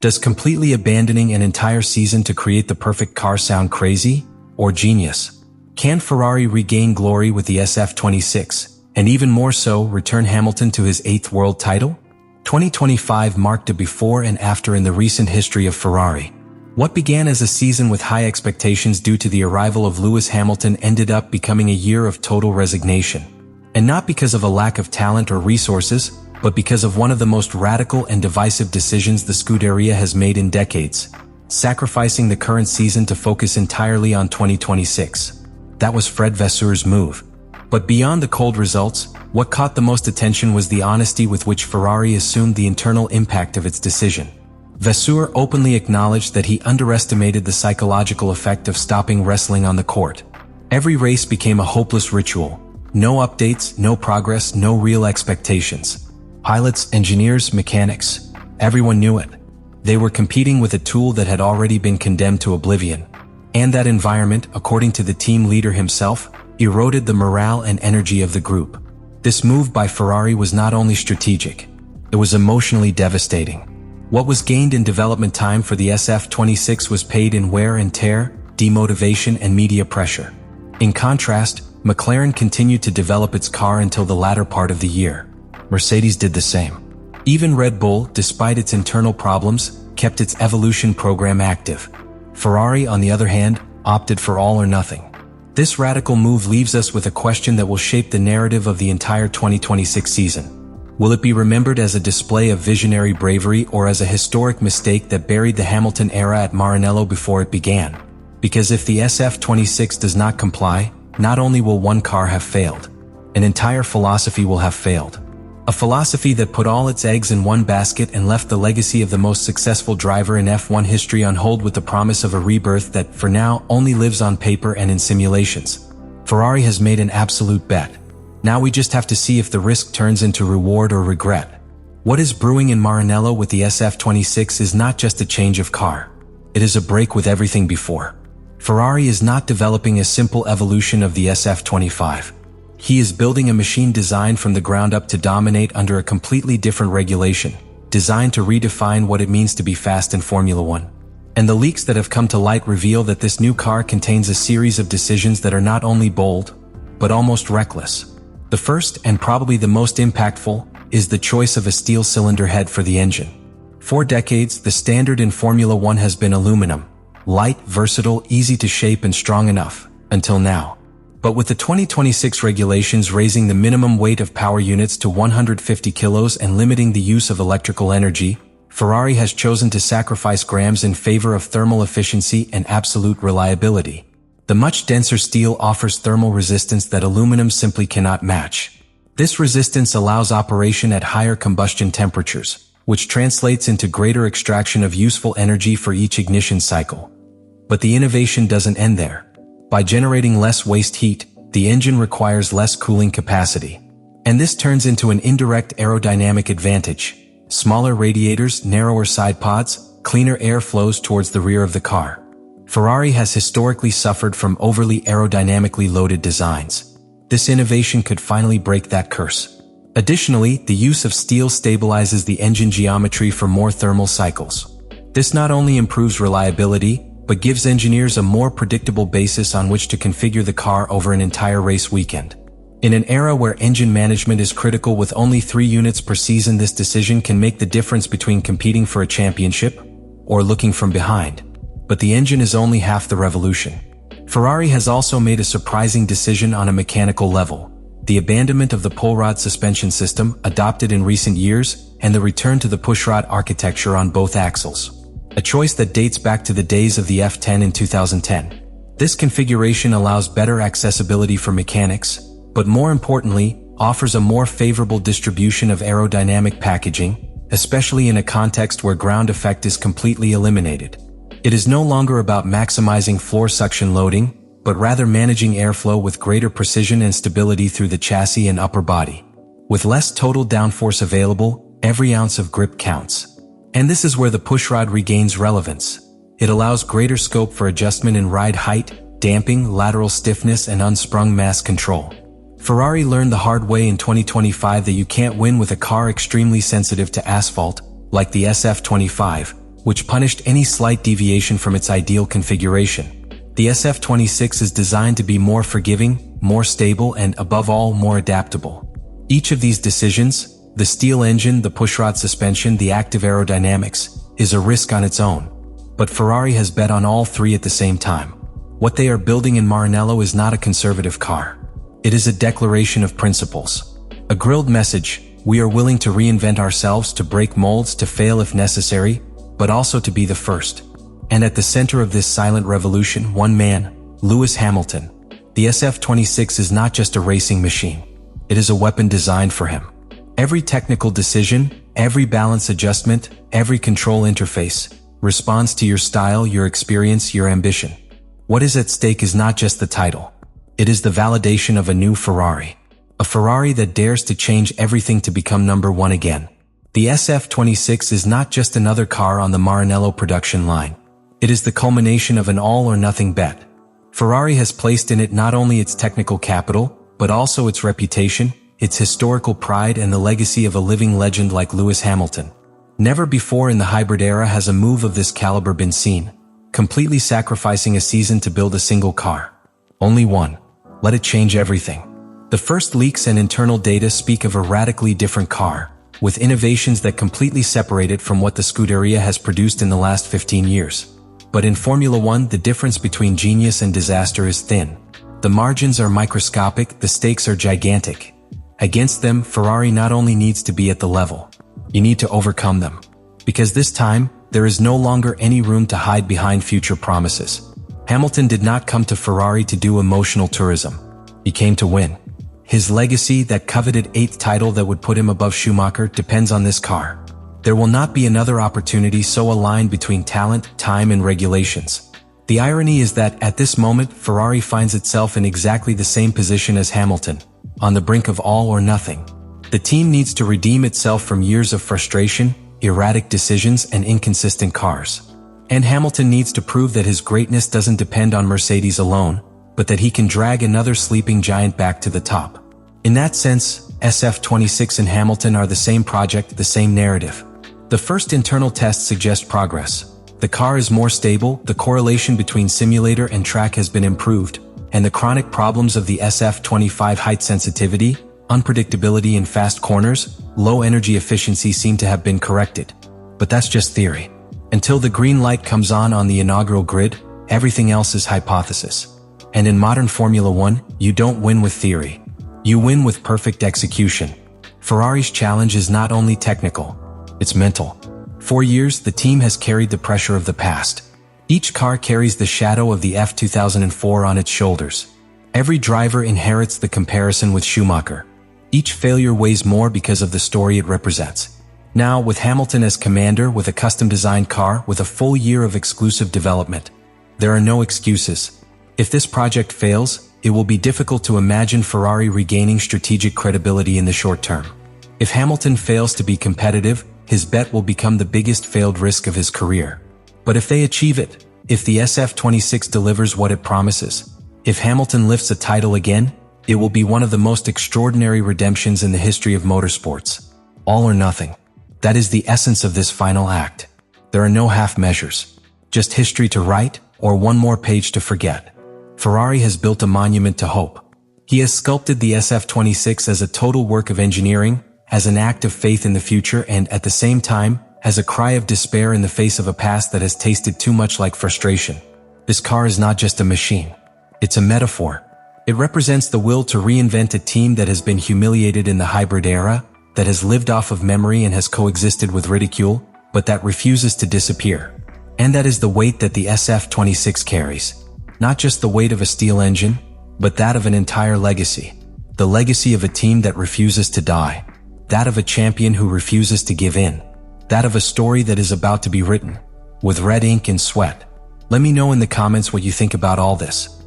Does completely abandoning an entire season to create the perfect car sound crazy or genius? Can Ferrari regain glory with the SF26, and even more so, return Hamilton to his 8th world title? 2025 marked a before and after in the recent history of Ferrari. What began as a season with high expectations due to the arrival of Lewis Hamilton ended up becoming a year of total resignation. And not because of a lack of talent or resources, but because of one of the most radical and divisive decisions the Scuderia has made in decades, sacrificing the current season to focus entirely on 2026. That was Fred Vasseur's move. But beyond the cold results, what caught the most attention was the honesty with which Ferrari assumed the internal impact of its decision. Vasseur openly acknowledged that he underestimated the psychological effect of stopping wrestling on the court. Every race became a hopeless ritual. No updates, no progress, no real expectations. Pilots, engineers, mechanics, everyone knew it. They were competing with a tool that had already been condemned to oblivion. And that environment, according to the team leader himself, eroded the morale and energy of the group. This move by Ferrari was not only strategic, it was emotionally devastating. What was gained in development time for the SF26 was paid in wear and tear, demotivation, and media pressure. In contrast, McLaren continued to develop its car until the latter part of the year. Mercedes did the same. Even Red Bull, despite its internal problems, kept its evolution program active. Ferrari, on the other hand, opted for all or nothing. This radical move leaves us with a question that will shape the narrative of the entire 2026 season. Will it be remembered as a display of visionary bravery or as a historic mistake that buried the Hamilton era at Maranello before it began? Because if the SF26 does not comply, not only will one car have failed, an entire philosophy will have failed. A philosophy that put all its eggs in one basket and left the legacy of the most successful driver in F1 history on hold with the promise of a rebirth that, for now, only lives on paper and in simulations. Ferrari has made an absolute bet. Now we just have to see if the risk turns into reward or regret. What is brewing in Maranello with the SF26 is not just a change of car. It is a break with everything before. Ferrari is not developing a simple evolution of the SF25. He is building a machine designed from the ground up to dominate under a completely different regulation, designed to redefine what it means to be fast in Formula One. And the leaks that have come to light reveal that this new car contains a series of decisions that are not only bold, but almost reckless. The first, and probably the most impactful, is the choice of a steel cylinder head for the engine. For decades, the standard in Formula One has been aluminum. Light, versatile, easy to shape and strong enough, until now. But with the 2026 regulations raising the minimum weight of power units to 150 kilos and limiting the use of electrical energy, Ferrari has chosen to sacrifice grams in favor of thermal efficiency and absolute reliability. The much denser steel offers thermal resistance that aluminum simply cannot match. This resistance allows operation at higher combustion temperatures, which translates into greater extraction of useful energy for each ignition cycle. But the innovation doesn't end there. By generating less waste heat, the engine requires less cooling capacity. And this turns into an indirect aerodynamic advantage. Smaller radiators, narrower side pods, cleaner air flows towards the rear of the car. Ferrari has historically suffered from overly aerodynamically loaded designs. This innovation could finally break that curse. Additionally, the use of steel stabilizes the engine geometry for more thermal cycles. This not only improves reliability, but gives engineers a more predictable basis on which to configure the car over an entire race weekend. In an era where engine management is critical with only 3 units per season, this decision can make the difference between competing for a championship or looking from behind. But the engine is only half the revolution. Ferrari has also made a surprising decision on a mechanical level. The abandonment of the pull-rod suspension system, adopted in recent years, and the return to the pushrod architecture on both axles. A choice that dates back to the days of the F10 in 2010. This configuration allows better accessibility for mechanics, but more importantly, offers a more favorable distribution of aerodynamic packaging, especially in a context where ground effect is completely eliminated. It is no longer about maximizing floor suction loading, but rather managing airflow with greater precision and stability through the chassis and upper body. With less total downforce available, every ounce of grip counts. And this is where the pushrod regains relevance. It allows greater scope for adjustment in ride height, damping, lateral stiffness, and unsprung mass control. Ferrari learned the hard way in 2025 that you can't win with a car extremely sensitive to asphalt, like the SF25, which punished any slight deviation from its ideal configuration. The SF26 is designed to be more forgiving, more stable, and above all, more adaptable. Each of these decisions, the steel engine, the pushrod suspension, the active aerodynamics, is a risk on its own. But Ferrari has bet on all three at the same time. What they are building in Maranello is not a conservative car. It is a declaration of principles. A grilled message: we are willing to reinvent ourselves, to break molds, to fail if necessary, but also to be the first. And at the center of this silent revolution, one man, Lewis Hamilton. The SF26 is not just a racing machine. It is a weapon designed for him. Every technical decision, every balance adjustment, every control interface responds to your style, your experience, your ambition. What is at stake is not just the title. It is the validation of a new Ferrari. A Ferrari that dares to change everything to become number one again. The SF26 is not just another car on the Maranello production line. It is the culmination of an all-or-nothing bet. Ferrari has placed in it not only its technical capital, but also its reputation, its historical pride, and the legacy of a living legend like Lewis Hamilton. Never before in the hybrid era has a move of this caliber been seen, completely sacrificing a season to build a single car. Only one. Let it change everything. The first leaks and internal data speak of a radically different car, with innovations that completely separate it from what the Scuderia has produced in the last 15 years. But in Formula One, the difference between genius and disaster is thin. The margins are microscopic, the stakes are gigantic. Against them, Ferrari not only needs to be at the level, you need to overcome them. Because this time, there is no longer any room to hide behind future promises. Hamilton did not come to Ferrari to do emotional tourism. He came to win. His legacy, that coveted 8th title that would put him above Schumacher, depends on this car. There will not be another opportunity so aligned between talent, time, and regulations. The irony is that, at this moment, Ferrari finds itself in exactly the same position as Hamilton, on the brink of all or nothing. The team needs to redeem itself from years of frustration, erratic decisions, and inconsistent cars. And Hamilton needs to prove that his greatness doesn't depend on Mercedes alone, but that he can drag another sleeping giant back to the top. In that sense, SF26 and Hamilton are the same project, the same narrative. The first internal tests suggest progress. The car is more stable, the correlation between simulator and track has been improved, and the chronic problems of the SF25 height sensitivity, unpredictability in fast corners, low energy efficiency seem to have been corrected. But that's just theory. Until the green light comes on the inaugural grid, everything else is hypothesis. And in modern Formula One, you don't win with theory. You win with perfect execution. Ferrari's challenge is not only technical, it's mental. For years, the team has carried the pressure of the past. Each car carries the shadow of the F2004 on its shoulders. Every driver inherits the comparison with Schumacher. Each failure weighs more because of the story it represents. Now, with Hamilton as commander, with a custom-designed car, with a full year of exclusive development, there are no excuses. If this project fails, it will be difficult to imagine Ferrari regaining strategic credibility in the short term. If Hamilton fails to be competitive, his bet will become the biggest failed risk of his career. But if they achieve it, if the SF26 delivers what it promises, if Hamilton lifts a title again, it will be one of the most extraordinary redemptions in the history of motorsports. All or nothing. That is the essence of this final act. There are no half measures. Just history to write, or one more page to forget. Ferrari has built a monument to hope. He has sculpted the SF26 as a total work of engineering, as an act of faith in the future, and at the same time, as a cry of despair in the face of a past that has tasted too much like frustration. This car is not just a machine. It's a metaphor. It represents the will to reinvent a team that has been humiliated in the hybrid era, that has lived off of memory and has coexisted with ridicule, but that refuses to disappear. And that is the weight that the SF26 carries. Not just the weight of a steel engine, but that of an entire legacy. The legacy of a team that refuses to die. That of a champion who refuses to give in. That of a story that is about to be written, with red ink and sweat. Let me know in the comments what you think about all this.